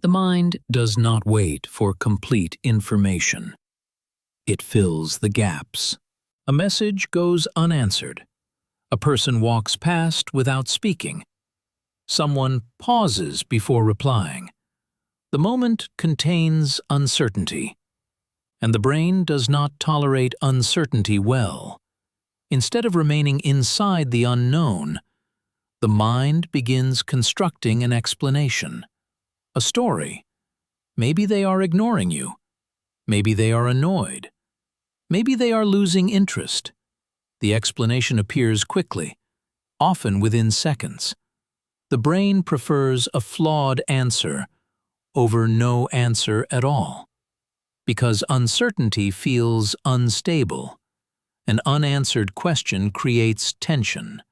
The mind does not wait for complete information. It fills the gaps. A message goes unanswered. A person walks past without speaking. Someone pauses before replying. The moment contains uncertainty, and the brain does not tolerate uncertainty well. Instead of remaining inside the unknown, the mind begins constructing an explanation. A story. Maybe they are ignoring you. Maybe they are annoyed. Maybe they are losing interest. The explanation appears quickly, often within seconds. The brain prefers a flawed answer over no answer at all, because uncertainty feels unstable. An unanswered question creates tension.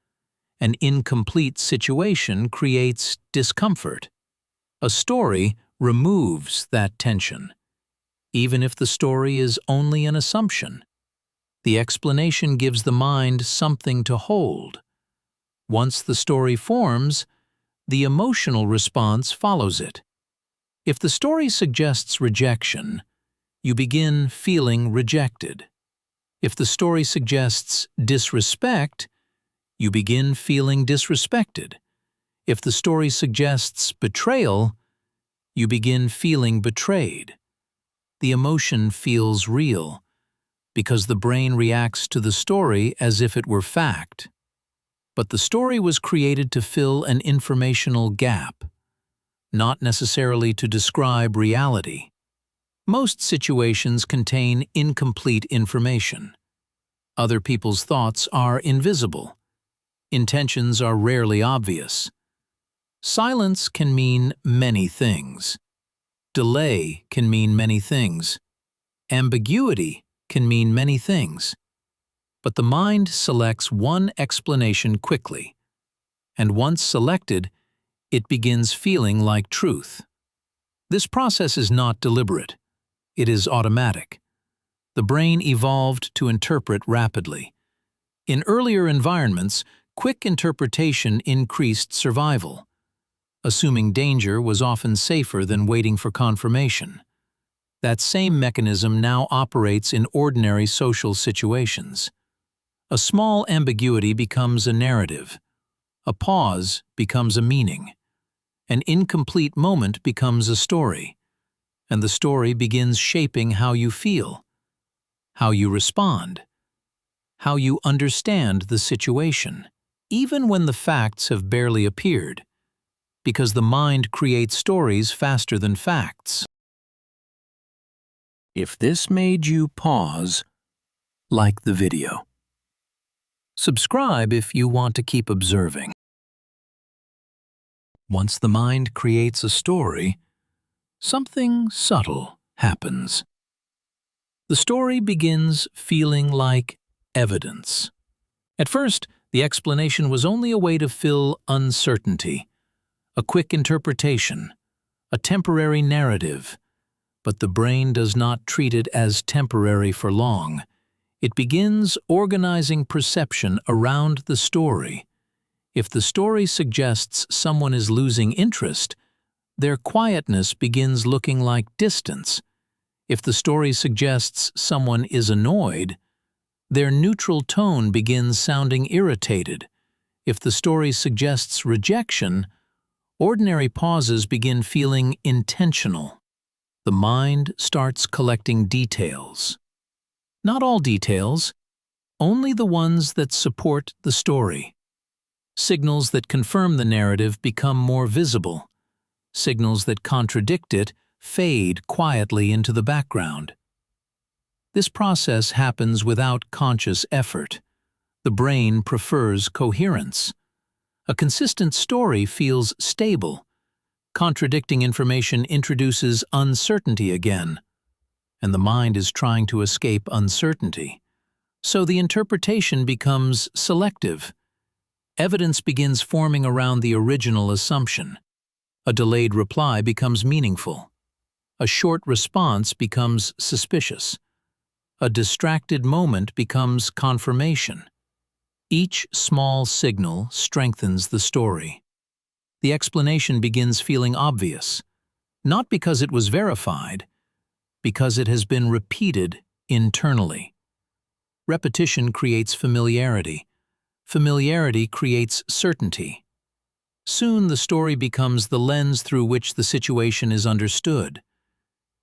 An incomplete situation creates discomfort. A story removes that tension, even if the story is only an assumption. The explanation gives the mind something to hold. Once the story forms, the emotional response follows it. If the story suggests rejection, you begin feeling rejected. If the story suggests disrespect, you begin feeling disrespected. If the story suggests betrayal, you begin feeling betrayed. The emotion feels real, because the brain reacts to the story as if it were fact. But the story was created to fill an informational gap, not necessarily to describe reality. Most situations contain incomplete information. Other people's thoughts are invisible. Intentions are rarely obvious. Silence can mean many things. Delay can mean many things. Ambiguity can mean many things. But the mind selects one explanation quickly, and once selected, it begins feeling like truth. This process is not deliberate. It is automatic. The brain evolved to interpret rapidly. In earlier environments, quick interpretation increased survival. Assuming danger was often safer than waiting for confirmation. That same mechanism now operates in ordinary social situations. A small ambiguity becomes a narrative. A pause becomes a meaning. An incomplete moment becomes a story. And the story begins shaping how you feel, how you respond, how you understand the situation, even when the facts have barely appeared, because the mind creates stories faster than facts. If this made you pause, like the video. Subscribe if you want to keep observing. Once the mind creates a story, something subtle happens. The story begins feeling like evidence. At first, the explanation was only a way to fill uncertainty, a quick interpretation, a temporary narrative. But the brain does not treat it as temporary for long. It begins organizing perception around the story. If the story suggests someone is losing interest, their quietness begins looking like distance. If the story suggests someone is annoyed, their neutral tone begins sounding irritated. If the story suggests rejection, ordinary pauses begin feeling intentional. The mind starts collecting details. Not all details, only the ones that support the story. Signals that confirm the narrative become more visible. Signals that contradict it fade quietly into the background. This process happens without conscious effort. The brain prefers coherence. A consistent story feels stable. Contradicting information introduces uncertainty again, and the mind is trying to escape uncertainty. So the interpretation becomes selective. Evidence begins forming around the original assumption. A delayed reply becomes meaningful. A short response becomes suspicious. A distracted moment becomes confirmation. Each small signal strengthens the story. The explanation begins feeling obvious. Not because it was verified, because it has been repeated internally. Repetition creates familiarity. Familiarity creates certainty. Soon the story becomes the lens through which the situation is understood.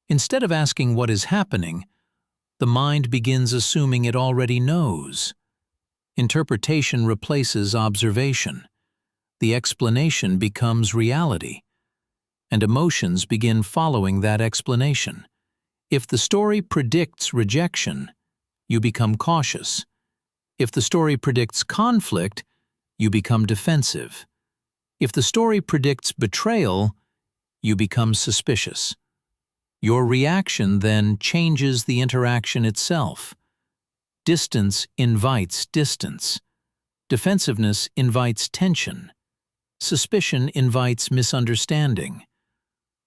Instead of asking what is happening, the mind begins assuming it already knows. Interpretation replaces observation. The explanation becomes reality, and emotions begin following that explanation. If the story predicts rejection, you become cautious. If the story predicts conflict, you become defensive. If the story predicts betrayal, you become suspicious. Your reaction then changes the interaction itself. Distance invites distance. Defensiveness invites tension. Suspicion invites misunderstanding.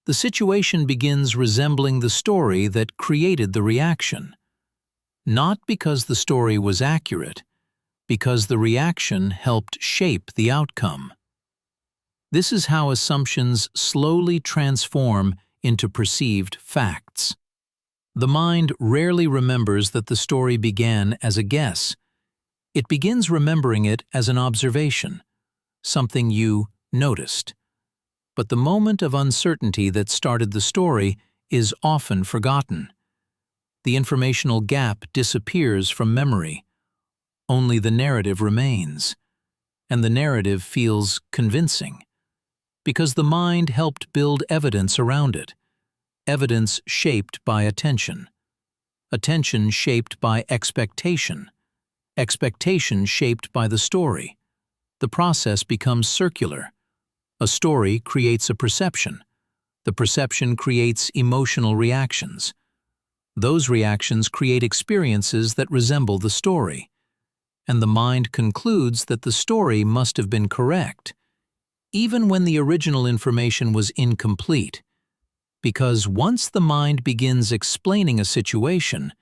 The situation begins resembling the story that created the reaction. Not because the story was accurate, because the reaction helped shape the outcome. This is how assumptions slowly transform into perceived facts. The mind rarely remembers that the story began as a guess. It begins remembering it as an observation, something you noticed. But the moment of uncertainty that started the story is often forgotten. The informational gap disappears from memory. Only the narrative remains, and the narrative feels convincing, because the mind helped build evidence around it, evidence shaped by attention, attention shaped by expectation, expectation shaped by the story. The process becomes circular. A story creates a perception. The perception creates emotional reactions. Those reactions create experiences that resemble the story, and the mind concludes that the story must have been correct, even when the original information was incomplete, because once the mind begins explaining a situation,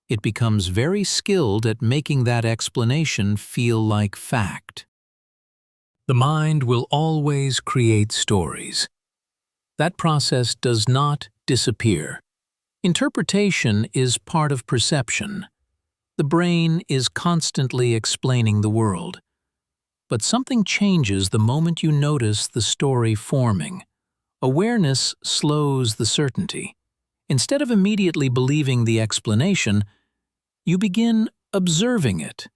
it becomes very skilled at making that explanation feel like fact. The mind will always create stories. That process does not disappear. Interpretation is part of perception. The brain is constantly explaining the world. But something changes the moment you notice the story forming. Awareness slows the certainty. Instead of immediately believing the explanation, you begin observing it.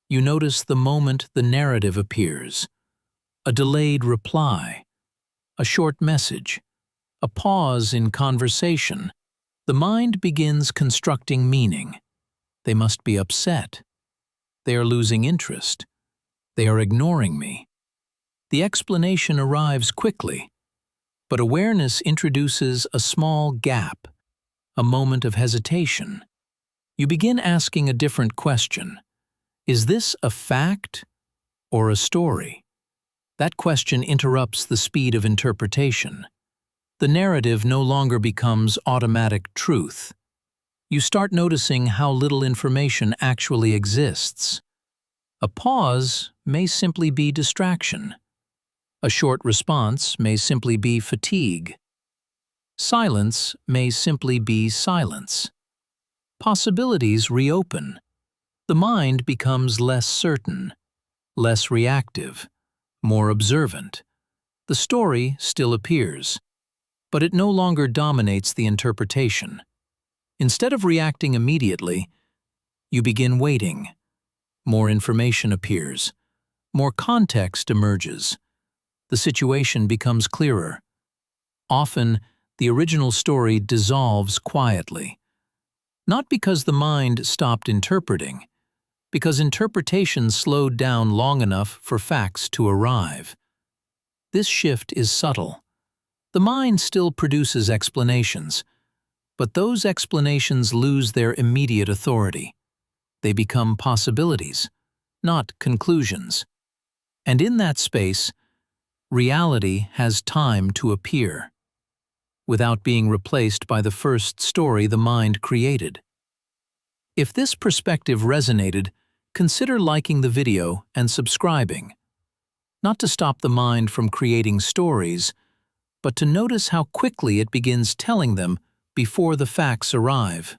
You notice the moment the narrative appears. A delayed reply, a short message, a pause in conversation. The mind begins constructing meaning. They must be upset. They are losing interest. They are ignoring me. The explanation arrives quickly, but awareness introduces a small gap, a moment of hesitation. You begin asking a different question. Is this a fact or a story? That question interrupts the speed of interpretation. The narrative no longer becomes automatic truth. You start noticing how little information actually exists. A pause may simply be distraction. A short response may simply be fatigue. Silence may simply be silence. Possibilities reopen. The mind becomes less certain, less reactive, more observant. The story still appears, but it no longer dominates the interpretation. Instead of reacting immediately, you begin waiting. More information appears. More context emerges. The situation becomes clearer. Often, the original story dissolves quietly. Not because the mind stopped interpreting, because interpretation slowed down long enough for facts to arrive. This shift is subtle. The mind still produces explanations, but those explanations lose their immediate authority. They become possibilities, not conclusions. And in that space, reality has time to appear, without being replaced by the first story the mind created. If this perspective resonated, consider liking the video and subscribing. Not to stop the mind from creating stories, but to notice how quickly it begins telling them before the facts arrive.